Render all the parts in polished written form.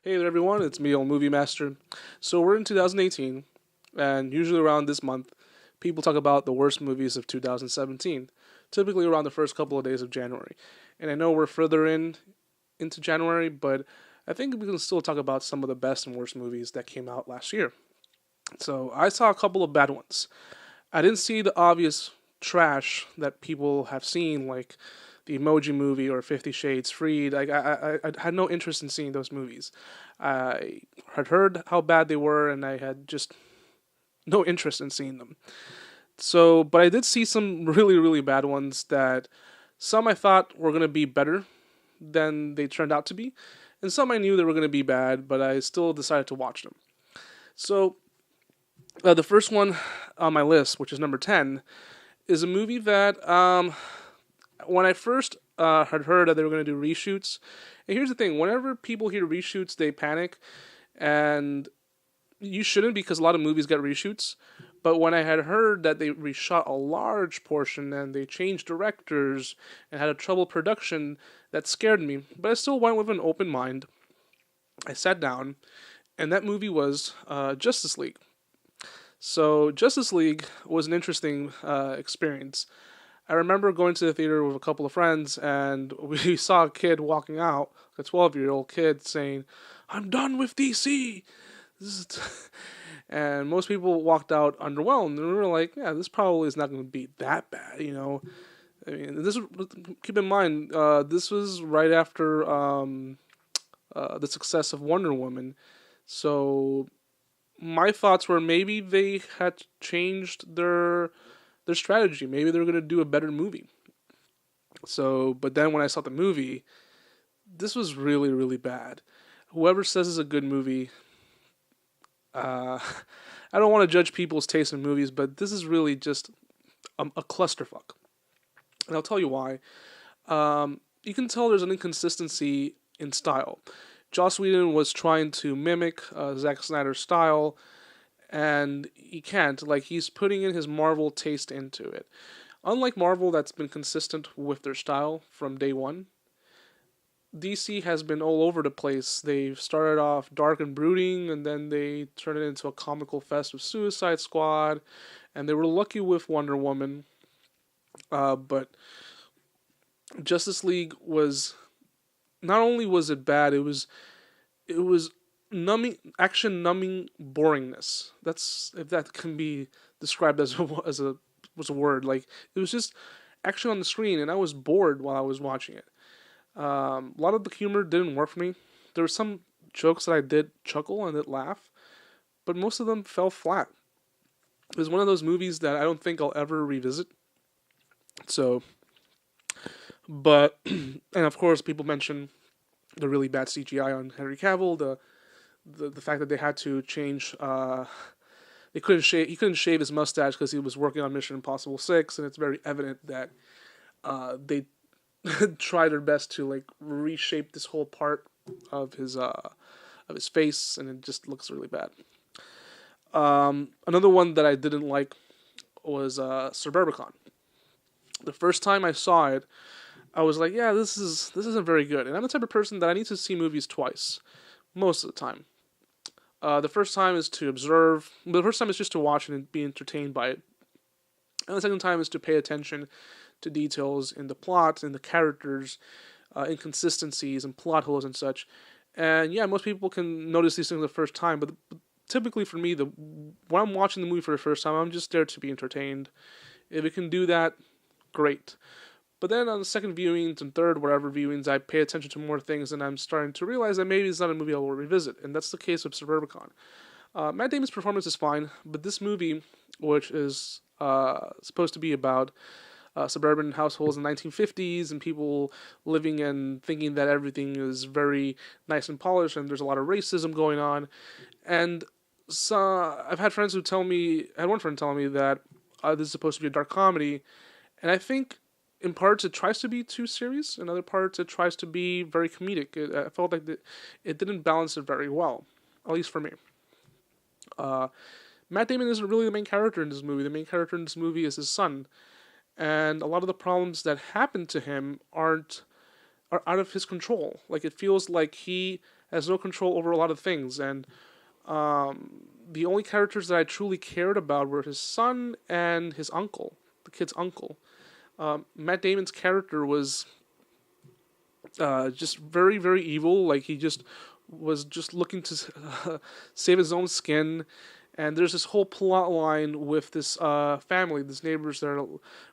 Hey there, everyone. It's me, old Movie Master. So we're in 2018, and usually around this month, people talk about the worst movies of 2017. Typically around the first couple of days of January. And I know we're further into January, but I think we can still talk about some of the best and worst movies that came out last year. So I saw a couple of bad ones. I didn't see the obvious trash that people have seen, like the Emoji Movie or 50 Shades Freed. I had no interest in seeing those movies. I had heard how bad they were, and I had just no interest in seeing them. So, but I did see some really, really bad ones that some I thought were going to be better than they turned out to be, and some I knew they were going to be bad, but I still decided to watch them. So, the first one on my list, which is number 10, is a movie that when I first had heard that they were going to do reshoots, and here's the thing: whenever people hear reshoots, they panic, and you shouldn't because a lot of movies get reshoots. But when I had heard that they reshot a large portion and they changed directors and had a troubled production, that scared me. But I still went with an open mind. I sat down, and that movie was Justice League. So Justice League was an interesting experience. I remember going to the theater with a couple of friends, and we saw a kid walking out, a 12-year-old kid, saying, "I'm done with DC." And most people walked out underwhelmed, and we were like, "Yeah, this probably is not going to be that bad, you know." I mean, keep in mind, this was right after the success of Wonder Woman, so my thoughts were maybe they had changed their strategy. Maybe they're gonna do a better movie. So, but then when I saw the movie, this was really, really bad. Whoever says it's a good movie, uh, I don't want to judge people's taste in movies, but this is really just a clusterfuck. And I'll tell you why. You can tell there's an inconsistency in style. Joss Whedon was trying to mimic Zack Snyder's style, and he can't. Like, he's putting in his Marvel taste into it. Unlike Marvel, that's been consistent with their style from day one, DC has been all over the place. They've started off dark and brooding, and then they turned it into a comical fest with Suicide Squad, and they were lucky with Wonder Woman. But Justice League was not only was it bad, it was numbing, action numbing boringness. That's if that can be described as a was a word. Like, it was just action on the screen, and I was bored while I was watching it. A lot of the humor didn't work for me. There were some jokes that I did chuckle and did laugh, but most of them fell flat. It was one of those movies that I don't think I'll ever revisit. So, but and of course, people mention the really bad CGI on Henry Cavill, the fact that they had to change. They couldn't shave. He couldn't shave his mustache because he was working on Mission Impossible 6, and it's very evident that they try their best to like reshape this whole part of his face, and it just looks really bad. Another one that I didn't like was Suburbicon. The first time I saw it, I was like, "Yeah, this isn't very good." And I'm the type of person that I need to see movies twice, most of the time. The first time is to observe. The first time is just to watch it and be entertained by it, and the second time is to pay attention to details in the plot, in the characters, inconsistencies and plot holes and such. And yeah, most people can notice these things the first time, but typically for me, when I'm watching the movie for the first time, I'm just there to be entertained. If it can do that, great. But then on the second viewings and third, whatever viewings, I pay attention to more things, and I'm starting to realize that maybe it's not a movie I will revisit, and that's the case with Suburbicon. Matt Damon's performance is fine, but this movie, which is supposed to be about suburban households in the 1950s and people living and thinking that everything is very nice and polished and there's a lot of racism going on. And so I've had friends who tell me, I had one friend tell me that this is supposed to be a dark comedy, and I think in parts it tries to be too serious, in other parts it tries to be very comedic. I felt like it didn't balance it very well, at least for me. Uh, Matt Damon isn't really the main character in this movie. The main character in this movie is his son, and a lot of the problems that happen to him are out of his control. Like, it feels like he has no control over a lot of things, and the only characters that I truly cared about were his son and his uncle, the kid's uncle. Matt Damon's character was just very, very evil. Like he just was just looking to save his own skin. And there's this whole plot line with this family, these neighbors that are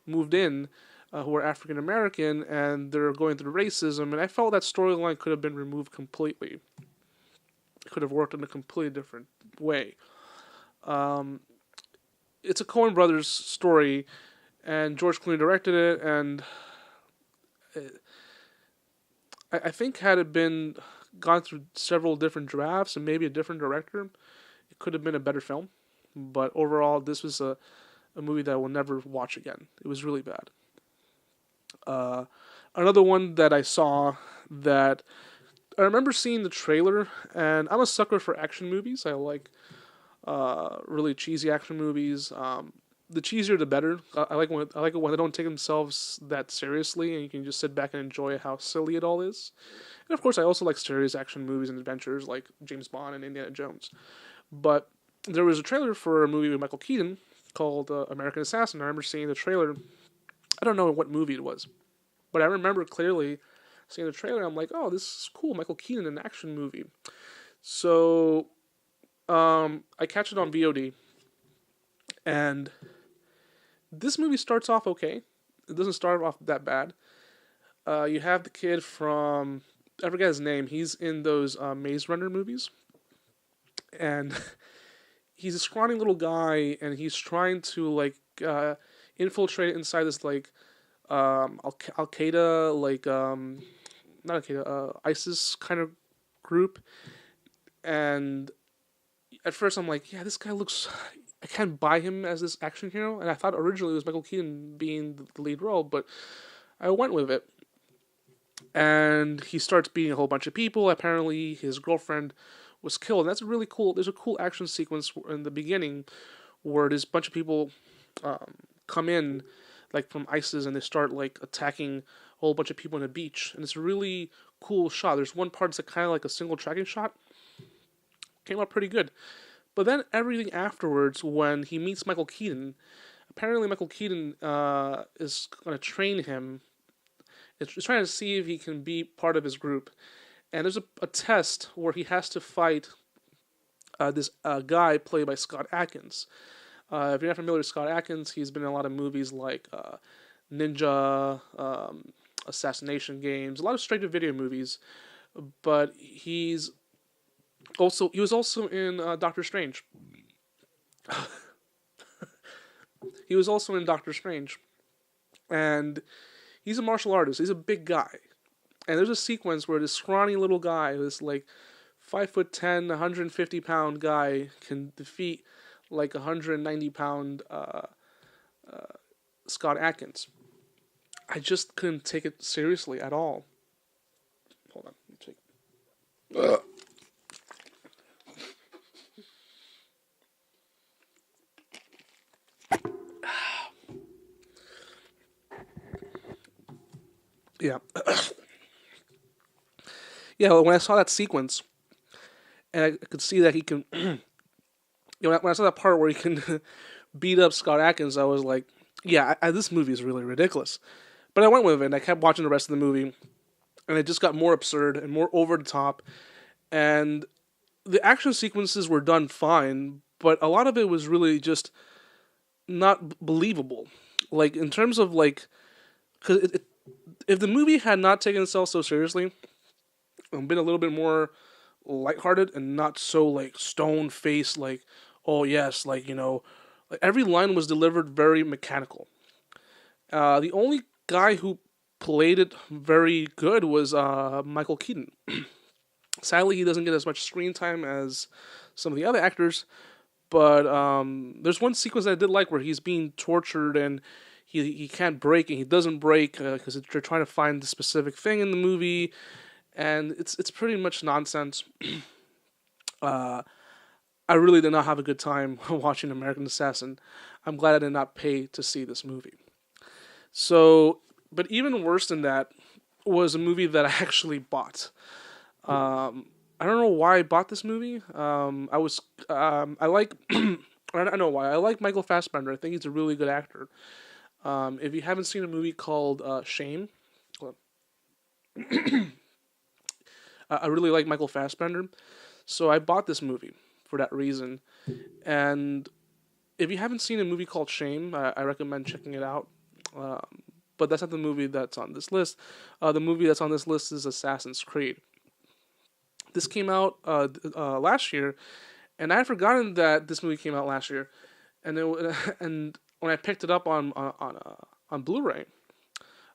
moved in, who are African American, and they're going through racism. And I felt that storyline could have been removed completely. It could have worked in a completely different way. It's a Coen Brothers story, and George Clooney directed it, and I think had it been gone through several different drafts and maybe a different director, it could have been a better film. But overall, this was a movie that I will never watch again. It was really bad. Another one that I saw that I remember seeing the trailer, and I'm a sucker for action movies. I like really cheesy action movies. The cheesier the better. I like it when they don't take themselves that seriously, and you can just sit back and enjoy how silly it all is. And of course, I also like serious action movies and adventures like James Bond and Indiana Jones. But there was a trailer for a movie with Michael Keaton called American Assassin. I remember seeing the trailer. I don't know what movie it was, but I remember clearly seeing the trailer. I'm like, oh, this is cool, Michael Keaton in an action movie. So I catch it on VOD, and this movie starts off okay. It doesn't start off that bad. You have the kid from, I forget his name. He's in those Maze Runner movies, and he's a scrawny little guy, and he's trying to like infiltrate inside this like Al Qaeda, like not Al Qaeda, ISIS kind of group. And at first I'm like, yeah, this guy looks, I can't buy him as this action hero, and I thought originally it was Michael Keaton being the lead role, but I went with it. And he starts beating a whole bunch of people. Apparently his girlfriend was killed. And that's really cool. There's a cool action sequence in the beginning where this bunch of people come in, like from ISIS, and they start like attacking a whole bunch of people on a beach. And it's a really cool shot. There's one part that's kind of like a single tracking shot. Came out pretty good. But then everything afterwards, when he meets Michael Keaton, apparently Michael Keaton is going to train him. It's trying to see if he can be part of his group. And there's a test where he has to fight this guy played by Scott Adkins. If you're not familiar with Scott Adkins, he's been in a lot of movies like Ninja, Assassination Games, a lot of straight-to-video movies. But he was also in Doctor Strange. He was also in Doctor Strange. And he's a martial artist. He's a big guy. And there's a sequence where this scrawny little guy, this like 5'10", 150-pound guy can defeat like 190-pound Scott Adkins. I just couldn't take it seriously at all. Hold on. Yeah. Yeah, when I saw that sequence, and I could see that he can, when I saw that part where he can beat up Scott Adkins, I was like, yeah, this movie is really ridiculous. But I went with it, and I kept watching the rest of the movie, and it just got more absurd and more over the top, and the action sequences were done fine, but a lot of it was really just not believable. Like, in terms of, like, because if the movie had not taken itself so seriously, and been a little bit more lighthearted and not so like stone faced, like, oh yes, like, you know, like every line was delivered very mechanical. The only guy who played it very good was Michael Keaton. Sadly, he doesn't get as much screen time as some of the other actors, but there's one sequence that I did like where he's being tortured and he can't break, and he doesn't break because they're trying to find the specific thing in the movie, and it's pretty much nonsense. I really did not have a good time watching American Assassin. I'm glad I did not pay to see this movie. So, but even worse than that was a movie that I actually bought. I I don't know why I bought this movie. I like I don't know why I like Michael Fassbender. I think he's a really good actor. If you haven't seen a movie called Shame, well, I really like Michael Fassbender, so I bought this movie for that reason. And if you haven't seen a movie called Shame, I recommend checking it out. Um, but that's not the movie that's on this list. The movie that's on this list is Assassin's Creed. This came out last year, and I had forgotten that this movie came out last year. And when I picked it up on Blu-ray,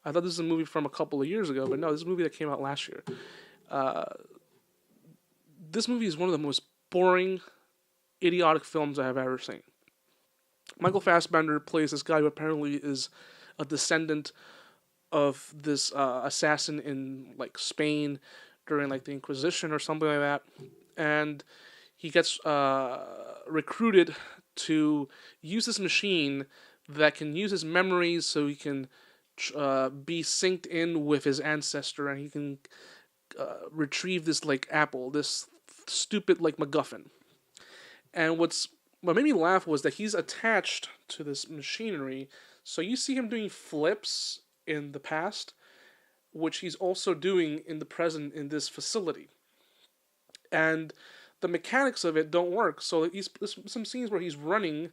I thought this was a movie from a couple of years ago, but no, this is a movie that came out last year. Uh, this movie is one of the most boring, idiotic films I have ever seen. Michael Fassbender plays this guy who apparently is a descendant of this assassin in like Spain during like the Inquisition or something like that, and he gets recruited to use this machine that can use his memories so he can be synced in with his ancestor, and he can retrieve this like apple, this stupid like MacGuffin. And what made me laugh was that he's attached to this machinery, so you see him doing flips in the past, which he's also doing in the present in this facility. And the mechanics of it don't work. So there's some scenes where he's running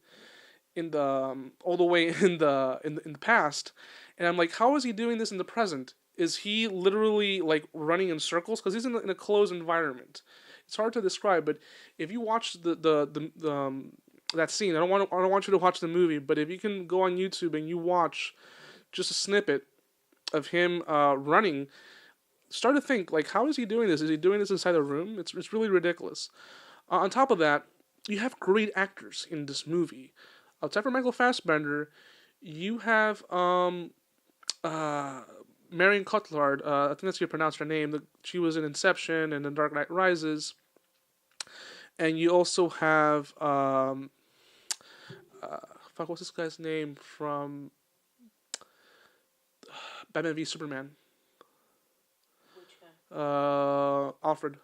in the all the way in the past, and I'm like, how is he doing this in the present? Is he literally like running in circles? Because he's in a closed environment. It's hard to describe, but if you watch that scene, I don't want you to watch the movie, but if you can go on YouTube and you watch just a snippet of him running, start to think like, how is he doing this? Is he doing this inside a room? It's really ridiculous. On top of that, you have great actors in this movie. Outside from Michael Fassbender, you have Marion Cotillard. I think that's how you pronounce her name. She was in Inception and The Dark Knight Rises. And you also have what's this guy's name from Batman v Superman? Which guy? Alfred.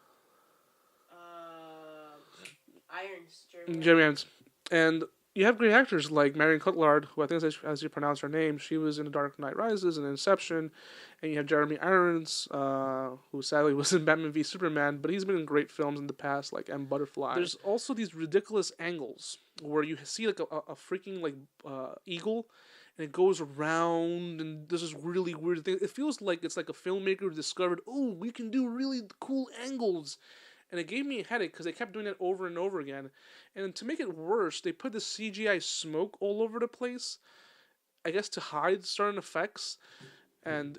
Irons. Jeremy Irons. And you have great actors like Marion Cotillard, who I think is as you pronounce her name. She was in The Dark Knight Rises and Inception. And you have Jeremy Irons, who sadly was in Batman v Superman, but he's been in great films in the past, like M. Butterfly. There's also these ridiculous angles where you see like a freaking like eagle, and it goes around, and this is really weird thing. It feels like it's like a filmmaker discovered, oh, we can do really cool angles. And it gave me a headache because they kept doing it over and over again. And to make it worse, they put the CGI smoke all over the place, I guess to hide certain effects. And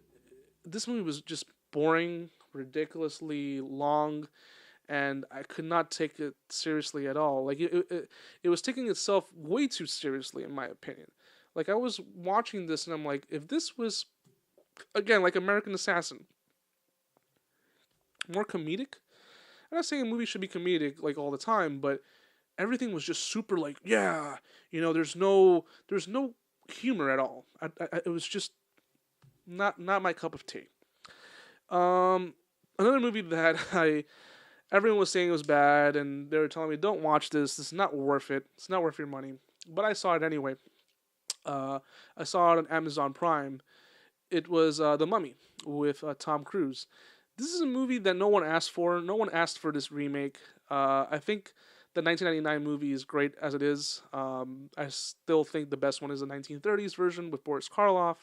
this movie was just boring, ridiculously long, and I could not take it seriously at all. Like it was taking itself way too seriously, in my opinion. Like I was watching this, and I'm like, if this was, again, like American Assassin, more comedic. I'm not saying a movie should be comedic like all the time, but everything was just super like, yeah, there's no humor at all. It was just not my cup of tea. Another movie that everyone was saying was bad, and they were telling me, don't watch this. This is not worth it. It's not worth your money. But I saw it anyway. I saw it on Amazon Prime. It was The Mummy with Tom Cruise. This is a movie that no one asked for. No one asked for this remake. I think the 1999 movie is great as it is. I still think the best one is the 1930s version with Boris Karloff.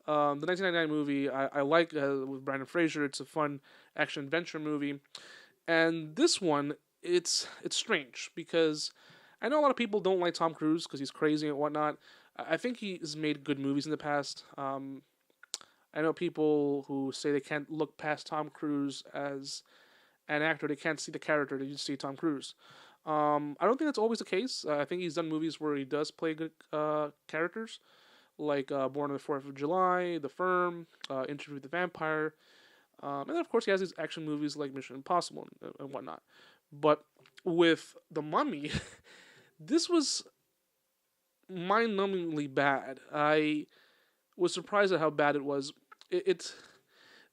The 1999 movie I like with Brandon Fraser. It's a fun action adventure movie. And this one, it's strange because I know a lot of people don't like Tom Cruise because he's crazy and whatnot. I think he's made good movies in the past. I know people who say they can't look past Tom Cruise as an actor. They can't see the character. They just see Tom Cruise. I don't think that's always the case. I think he's done movies where he does play good characters, like Born on the 4th of July, The Firm, Interview with the Vampire. And then, of course, he has these action movies like Mission Impossible and whatnot. But with The Mummy, this was mind-numbingly bad. I was surprised at how bad it was.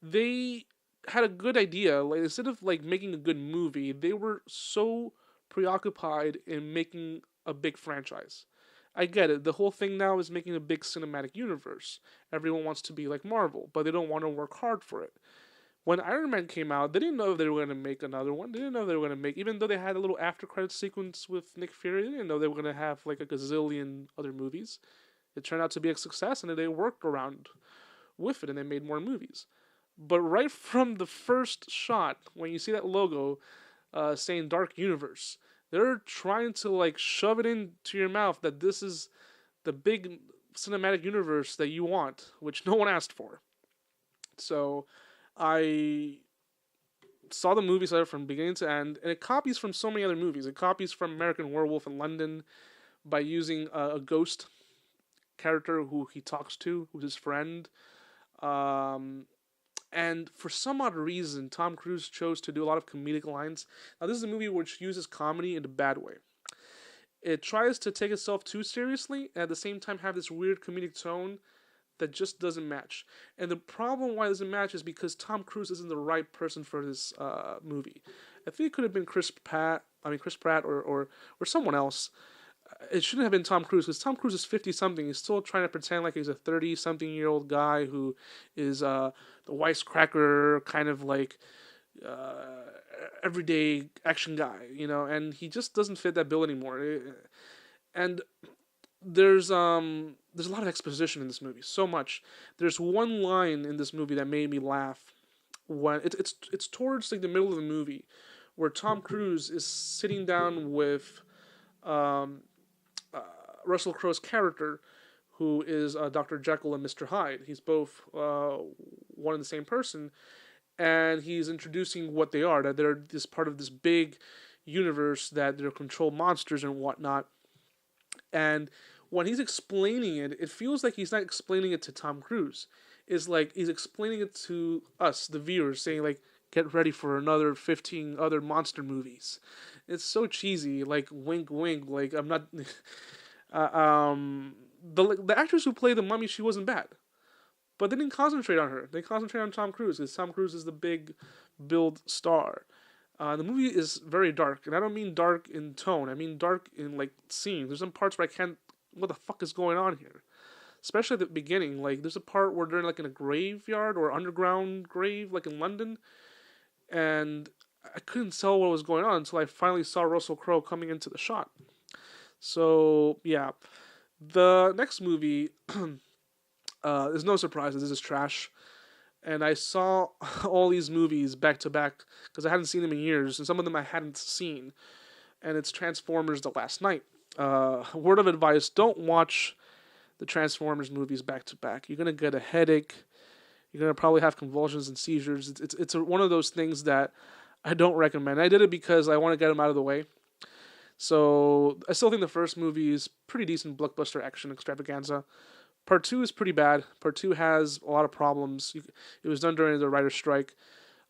They had a good idea. Like instead of like making a good movie, they were so preoccupied in making a big franchise. I get it. The whole thing now is making a big cinematic universe. Everyone wants to be like Marvel, but they don't want to work hard for it. When Iron Man came out, they didn't know if they were going to make another one. They didn't know if they were going to make, even though they had a little after credit sequence with Nick Fury. They didn't know they were going to have like a gazillion other movies. It turned out to be a success, and they worked around with it, and they made more movies. But right from the first shot, when you see that logo saying Dark Universe, they're trying to like shove it into your mouth that this is the big cinematic universe that you want, which no one asked for. So I saw the movie from beginning to end, and it copies from so many other movies. It copies from American Werewolf in London by using a ghost character who he talks to, who's his friend. Um, and for some odd reason, Tom Cruise chose to do a lot of comedic lines. Now, this is a movie which uses comedy in a bad way. It tries to take itself too seriously, and at the same time have this weird comedic tone that just doesn't match. And the problem why it doesn't match is because Tom Cruise isn't the right person for this movie. I think it could have been Chris Pratt. Chris Pratt or someone else. It shouldn't have been Tom Cruise because Tom Cruise is 50 something. He's still trying to pretend like he's a 30 something year old guy who is the wisecracker kind of like uh, everyday action guy, and he just doesn't fit that bill anymore. And there's a lot of exposition in this movie, so much. There's one line in this movie that made me laugh when it's towards like the middle of the movie where Tom Cruise is sitting down with um, Russell Crowe's character, who is Dr. Jekyll and Mr. Hyde. He's both one and the same person, and he's introducing what they are, that they're this part of this big universe, that they're controlled monsters and whatnot. And when he's explaining it, it feels like he's not explaining it to Tom Cruise. It's like he's explaining it to us, the viewers, saying like, "Get ready for another 15 other monster movies." It's so cheesy, like wink, wink. Like I'm not. The actress who played the mummy, she wasn't bad, but they didn't concentrate on her. They concentrated on Tom Cruise because Tom Cruise is the big build star. The movie is very dark, and I don't mean dark in tone. I mean dark in like scenes. There's some parts where I can't. What the fuck is going on here? Especially at the beginning. Like there's a part where they're like in a graveyard or underground grave, like in London, and I couldn't tell what was going on until I finally saw Russell Crowe coming into the shot. So yeah, the next movie is no surprise. This is trash. And I saw all these movies back to back because I hadn't seen them in years, and some of them I hadn't seen. And it's Transformers: The Last Night. Word of advice: don't watch the Transformers movies back to back. You're gonna get a headache. You're gonna probably have convulsions and seizures. One of those things that I don't recommend. I did it because I want to get them out of the way. So I still think the first movie is pretty decent blockbuster action extravaganza. Part 2 is pretty bad. Part 2 has a lot of problems. It was done during the writer's strike.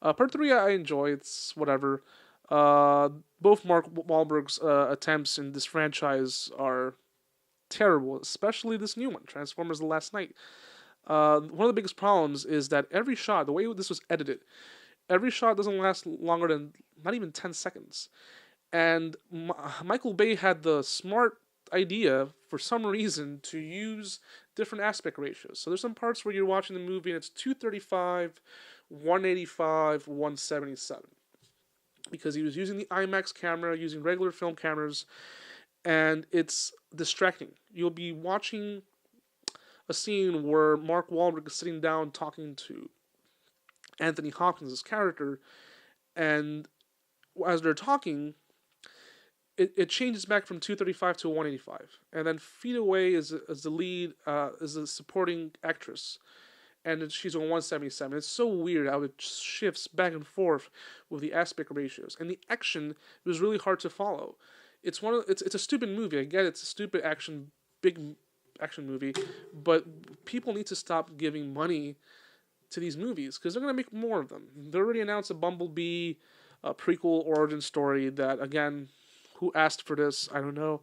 Part 3 I enjoy. It's whatever. Both Mark Wahlberg's attempts in this franchise are terrible, especially this new one, Transformers: The Last Night. One of the biggest problems is that every shot, the way this was edited, every shot doesn't last longer than not even 10 seconds. And Michael Bay had the smart idea, for some reason, to use different aspect ratios. So there's some parts where you're watching the movie and it's 235, 185, 177. Because he was using the IMAX camera, using regular film cameras, and it's distracting. You'll be watching a scene where Mark Wahlberg is sitting down talking to Anthony Hopkins' character, and as they're talking, it changes back from 235 to 185, and then feet away is the lead, is a supporting actress, and she's on 177. It's so weird how it shifts back and forth with the aspect ratios, and the action was really hard to follow. It's a stupid movie. I get it's a stupid big action movie, but people need to stop giving money to these movies because they're gonna make more of them. They already announced a Bumblebee prequel origin story that, again, who asked for this? I don't know.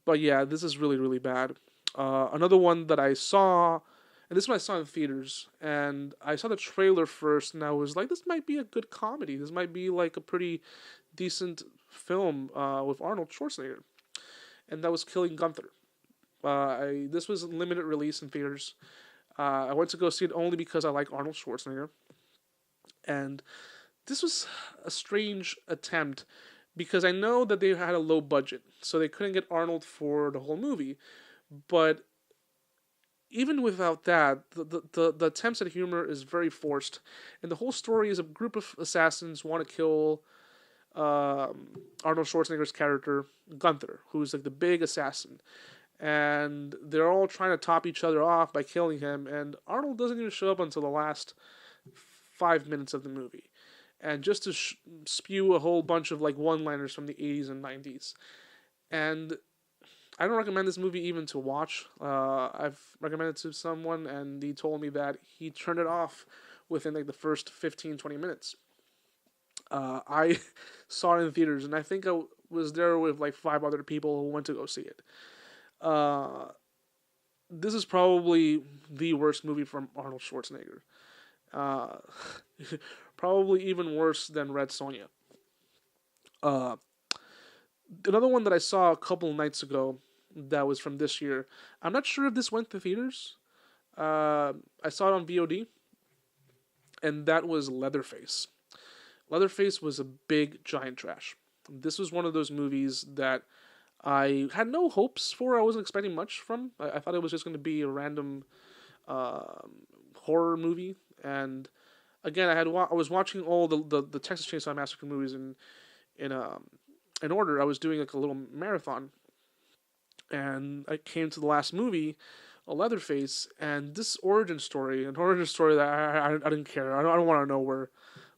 But yeah, this is really, really bad. Another one that I saw And this one I saw in theaters, and I saw the trailer first, and I was like, this might be a good comedy. This might be like a pretty decent film with Arnold Schwarzenegger, and that was Killing Gunther. This was a limited release in theaters. I went to go see it only because I like Arnold Schwarzenegger, and this was a strange attempt because I know that they had a low budget, so they couldn't get Arnold for the whole movie. But even without that, the attempts at humor is very forced, and the whole story is a group of assassins want to kill Arnold Schwarzenegger's character Gunther, who's like the big assassin, and they're all trying to top each other off by killing him. And Arnold doesn't even show up until the last 5 minutes of the movie, and just to spew a whole bunch of like one-liners from the 80s and 90s. And I don't recommend this movie even to watch. I've recommended it to someone, and he told me that he turned it off within like the first 15, 20 minutes. I saw it in theaters, and I think I was there with like 5 other people who went to go see it. Uh, this is probably the worst movie from Arnold Schwarzenegger. Uh, Probably even worse than Red Sonja. Uh, Another one that I saw a couple nights ago that was from this year. I'm not sure if this went to theaters. I saw it on VOD, and that was Leatherface. Leatherface was a big giant trash. This was one of those movies that I had no hopes for. I wasn't expecting much from. I thought it was just going to be a random horror movie. And again, I was watching all the Texas Chainsaw Massacre movies in in order. I was doing like a little marathon, and I came to the last movie, a Leatherface, and this an origin story that I didn't care. I don't want to know where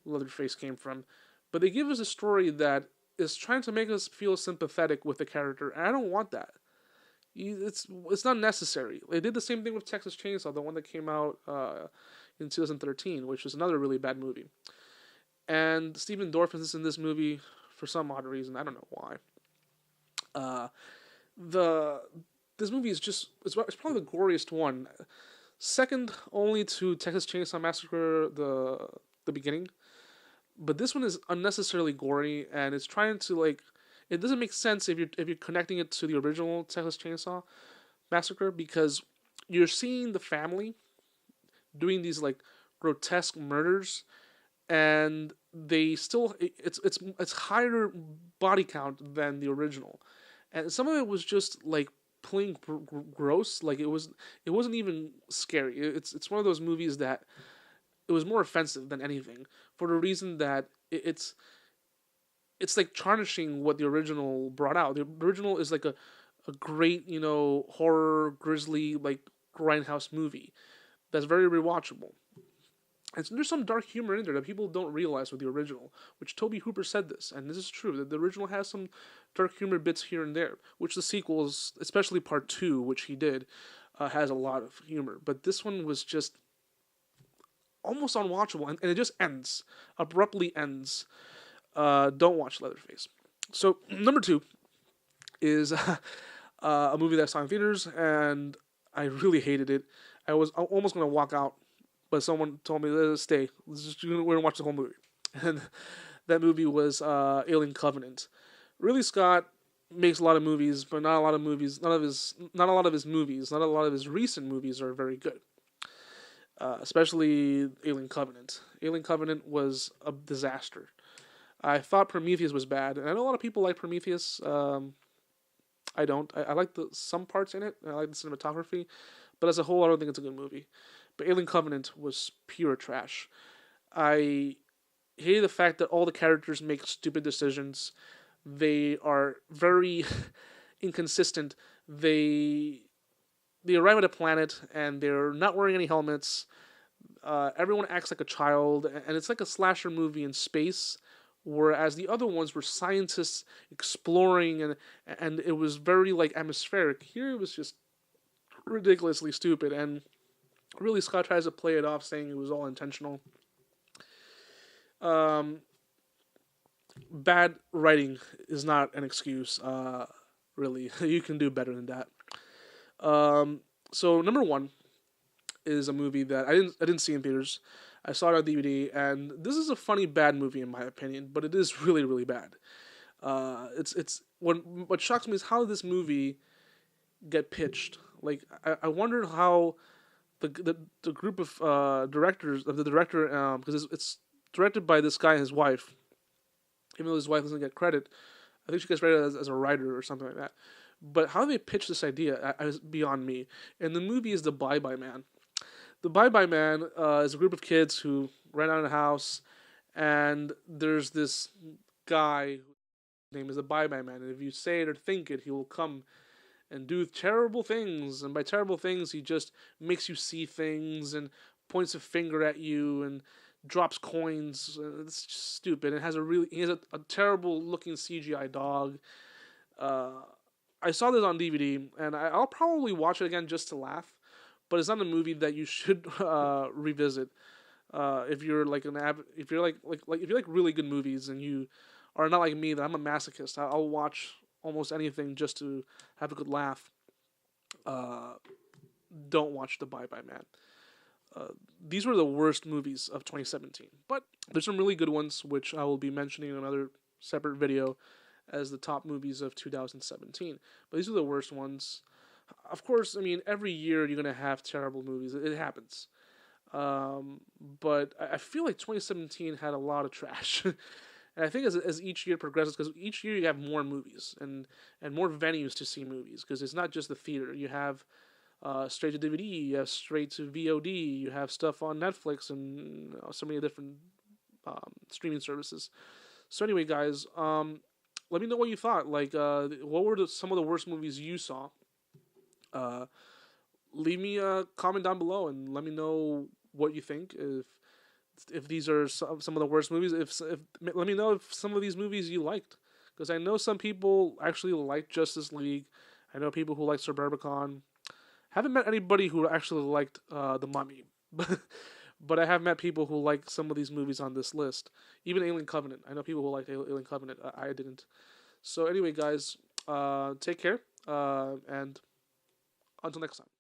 Leatherface came from, but they give us a story that is trying to make us feel sympathetic with the character, and I don't want that. It's not necessary. They did the same thing with Texas Chainsaw, the one that came out in 2013, which is another really bad movie. And Stephen Dorff is in this movie for some odd reason. I don't know why. Uh, the This movie is it's probably the goriest one, second only to Texas Chainsaw Massacre the beginning. But this one is unnecessarily gory, and it's trying to like. It doesn't make sense if you're connecting it to the original Texas Chainsaw Massacre, because you're seeing the family doing these like grotesque murders, and they still it's higher body count than the original, and some of it was just like plain gross. Like it wasn't even scary. It's one of those movies that it was more offensive than anything, for the reason that it's like tarnishing what the original brought out. The original is like a great, horror, grisly, like grindhouse movie that's very rewatchable. And so there's some dark humor in there that people don't realize with the original, which Toby Hooper said this, and this is true, that the original has some dark humor bits here and there, which the sequels, especially part 2, which he did, has a lot of humor. But this one was just almost unwatchable, and it just abruptly ends. Don't watch Leatherface. So number 2 is a movie that I saw in theaters, and I really hated it. I was almost going to walk out, but someone told me, let's stay. We're going to watch the whole movie. And that movie was Alien Covenant. Ridley Scott makes a lot of movies, but not a lot of his recent movies are very good. Especially Alien Covenant. Alien Covenant was a disaster. I thought Prometheus was bad, and I know a lot of people like Prometheus. I don't. I like some parts in it. I like the cinematography, but as a whole, I don't think it's a good movie. But Alien Covenant was pure trash. I hated the fact that all the characters make stupid decisions. They are very inconsistent. They arrive at a planet and they're not wearing any helmets. Everyone acts like a child, and it's like a slasher movie in space. Whereas the other ones were scientists exploring, and it was very like atmospheric. Here it was just ridiculously stupid, and really Scott tries to play it off, saying it was all intentional. Bad writing is not an excuse. Really, you can do better than that. So number 1 is a movie that I didn't see in theaters. I saw it on DVD, and this is a funny bad movie in my opinion, but it is really really bad. It's what shocks me is how this movie get pitched. Like I wondered how the group of directors of the director because it's directed by this guy and his wife. Even though his wife doesn't get credit, I think she gets credit as a writer or something like that. But how they pitch this idea is beyond me. And the movie is The Bye Bye Man. The Bye Bye Man is a group of kids who ran out of the house, and there's this guy. His name is the Bye Bye Man, and if you say it or think it, he will come and do terrible things. And by terrible things, he just makes you see things and points a finger at you and drops coins. It's just stupid. He has a terrible looking CGI dog. Uh, I saw this on DVD, and I'll probably watch it again just to laugh. But it's not a movie that you should revisit. If you're like if you're if you like really good movies and you are not like me, that I'm a masochist. I'll watch almost anything just to have a good laugh. Uh, don't watch The Bye Bye Man. These were the worst movies of 2017, but there's some really good ones, which I will be mentioning in another separate video as the top movies of 2017. But these are the worst ones. Of course, I mean, every year you're going to have terrible movies. It happens. But I feel like 2017 had a lot of trash. And I think as each year progresses, because each year you have more movies and more venues to see movies, because it's not just the theater. You have straight to DVD, you have straight to VOD, you have stuff on Netflix and so many different streaming services. So anyway, guys, let me know what you thought. Like, what were some of the worst movies you saw? Uh, Leave me a comment down below and let me know what you think. If these are some of the worst movies, if let me know if some of these movies you liked, because I know some people actually like Justice League. I know people who like Suburbicon. Haven't met anybody who actually liked The Mummy, but I have met people who like some of these movies on this list. Even Alien Covenant. I know people who like Alien Covenant. I didn't. So anyway, guys, take care, and until next time.